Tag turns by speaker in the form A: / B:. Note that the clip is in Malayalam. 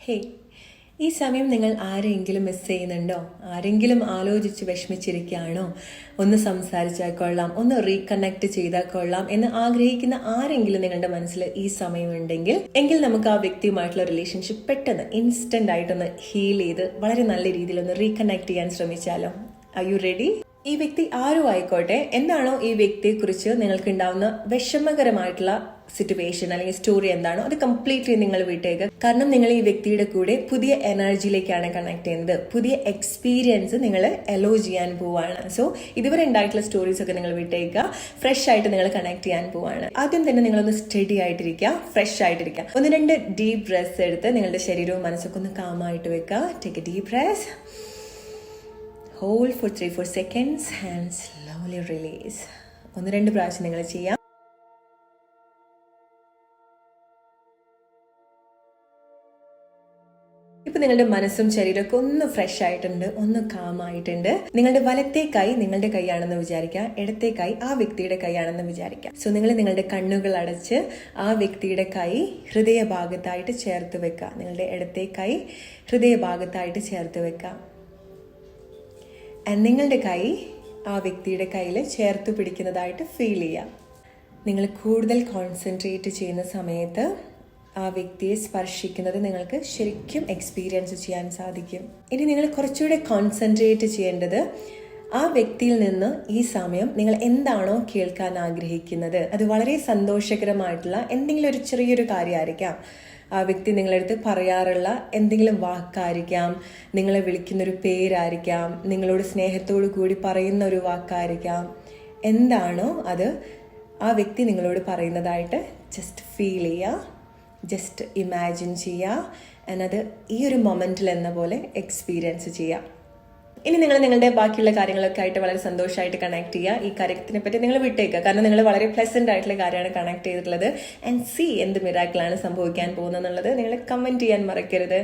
A: ഹേ, ഈ സമയം നിങ്ങൾ ആരെങ്കിലും മിസ് ചെയ്യുന്നുണ്ടോ? ആരെങ്കിലും ആലോചിച്ച് വിഷമിച്ചിരിക്കുകയാണോ? ഒന്ന് സംസാരിച്ചാൽ കൊള്ളാം, ഒന്ന് റീകണക്ട് ചെയ്താൽ കൊള്ളാം എന്ന് ആഗ്രഹിക്കുന്ന ആരെങ്കിലും നിങ്ങളുടെ മനസ്സിൽ ഈ സമയമുണ്ടെങ്കിൽ എങ്കിൽ നമുക്ക് ആ വ്യക്തിയുമായിട്ടുള്ള റിലേഷൻഷിപ്പ് പെട്ടെന്ന് ഇൻസ്റ്റന്റ് ആയിട്ടൊന്ന് ഹീൽ ചെയ്ത് വളരെ നല്ല രീതിയിൽ ഒന്ന് റീകണക്ട് ചെയ്യാൻ ശ്രമിച്ചാലോ? Are you ready? ഈ വ്യക്തി ആരും ആയിക്കോട്ടെ, എന്താണോ ഈ വ്യക്തിയെക്കുറിച്ച് നിങ്ങൾക്ക് ഉണ്ടാവുന്ന വിഷമകരമായിട്ടുള്ള സിറ്റുവേഷൻ അല്ലെങ്കിൽ സ്റ്റോറി എന്താണോ അത് കംപ്ലീറ്റ്ലി നിങ്ങൾ വിട്ടേക്ക്. കാരണം നിങ്ങൾ ഈ വ്യക്തിയുടെ കൂടെ പുതിയ എനർജിയിലേക്കാണ് കണക്ട് ചെയ്യുന്നത്, പുതിയ എക്സ്പീരിയൻസ് നിങ്ങൾ അലോ ചെയ്യാൻ പോവാണ്. സോ ഇതുവരെ ഉണ്ടായിട്ടുള്ള സ്റ്റോറീസ് ഒക്കെ നിങ്ങൾ വിട്ടേക്കുക, ഫ്രഷ് ആയിട്ട് നിങ്ങൾ കണക്ട് ചെയ്യാൻ പോവാണ്. ആദ്യം തന്നെ നിങ്ങളൊന്ന് സ്റ്റഡി ആയിട്ടിരിക്കുക, ഫ്രഷ് ആയിട്ടിരിക്കുക. 1-2 ഡീപ് ബ്രെത്ത്സ് എടുത്ത് നിങ്ങളുടെ ശരീരവും മനസ്സൊക്കെ ഒന്ന് കാമായിട്ട് വെക്കുക. Take a deep breath, hold for 3-4 seconds and slowly release. 1-2 പ്രാവശ്യം നിങ്ങൾ ചെയ്യാം. ഇപ്പൊ നിങ്ങളുടെ മനസ്സും ശരീരമൊക്കെ ഒന്ന് ഫ്രഷ് ആയിട്ടുണ്ട്, ഒന്ന് കാമായിട്ടുണ്ട്. നിങ്ങളുടെ വലത്തെ കൈ നിങ്ങളുടെ കൈയാണെന്ന് വിചാരിക്കുക, ഇടത്തെ കൈ ആ വ്യക്തിയുടെ കൈയാണെന്ന് വിചാരിക്കുക. സോ നിങ്ങൾ നിങ്ങളുടെ കണ്ണുകൾ അടച്ച് ആ വ്യക്തിയുടെ കൈ ഹൃദയഭാഗത്തായിട്ട് ചേർത്ത് വെക്കുക. നിങ്ങളുടെ ഇടത്തെ കൈ ഹൃദയഭാഗത്തായിട്ട് ചേർത്ത് വെക്കുക. നിങ്ങളുടെ കൈ ആ വ്യക്തിയുടെ കയ്യിൽ ചേർത്ത് പിടിക്കുന്നതായിട്ട് ഫീൽ ചെയ്യാം. നിങ്ങൾ കൂടുതൽ കോൺസെൻട്രേറ്റ് ചെയ്യുന്ന സമയത്ത് ആ വ്യക്തിയെ സ്പർശിക്കുന്നത് നിങ്ങൾക്ക് ശരിക്കും എക്സ്പീരിയൻസ് ചെയ്യാൻ സാധിക്കും. ഇനി നിങ്ങൾ കുറച്ചുകൂടെ കോൺസെൻട്രേറ്റ് ചെയ്യേണ്ടത് ആ വ്യക്തിയിൽ നിന്ന് ഈ സമയം നിങ്ങൾ എന്താണോ കേൾക്കാൻ ആഗ്രഹിക്കുന്നത്, അത് വളരെ സന്തോഷകരമായിട്ടുള്ള എന്തെങ്കിലും ഒരു ചെറിയൊരു കാര്യമായിരിക്കാം. ആ വ്യക്തി നിങ്ങളടുത്ത് പറയാറുള്ള എന്തെങ്കിലും വാക്കായിരിക്കാം, നിങ്ങളെ വിളിക്കുന്നൊരു പേരായിരിക്കാം, നിങ്ങളോട് സ്നേഹത്തോടു കൂടി പറയുന്ന ഒരു വാക്കായിരിക്കാം. എന്താണോ അത് ആ വ്യക്തി നിങ്ങളോട് പറയുന്നതായിട്ട് ജസ്റ്റ് ഫീൽ ചെയ്യുക, ജസ്റ്റ് ഇമാജിൻ ചെയ്യുക, എന്നത് ഈ ഒരു മൊമെന്റിൽ എന്ന പോലെ എക്സ്പീരിയൻസ് ചെയ്യുക. ഇനി നിങ്ങൾ നിങ്ങളുടെ ബാക്കിയുള്ള കാര്യങ്ങളൊക്കെ ആയിട്ട് വളരെ സന്തോഷമായിട്ട് കണക്ട് ചെയ്യുക. ഈ കാര്യത്തിനെ പറ്റി നിങ്ങൾ വിട്ടേക്കുക, കാരണം നിങ്ങൾ വളരെ പ്ലസന്റ് ആയിട്ടുള്ള കാര്യമാണ് കണക്ട് ചെയ്തിട്ടുള്ളത്. ആൻഡ് സി എന്ത് മിറാക്കിളാണ് സംഭവിക്കാൻ പോകുന്നത് എന്നുള്ളത് നിങ്ങൾ കമന്റ് ചെയ്യാൻ മറക്കരുത്.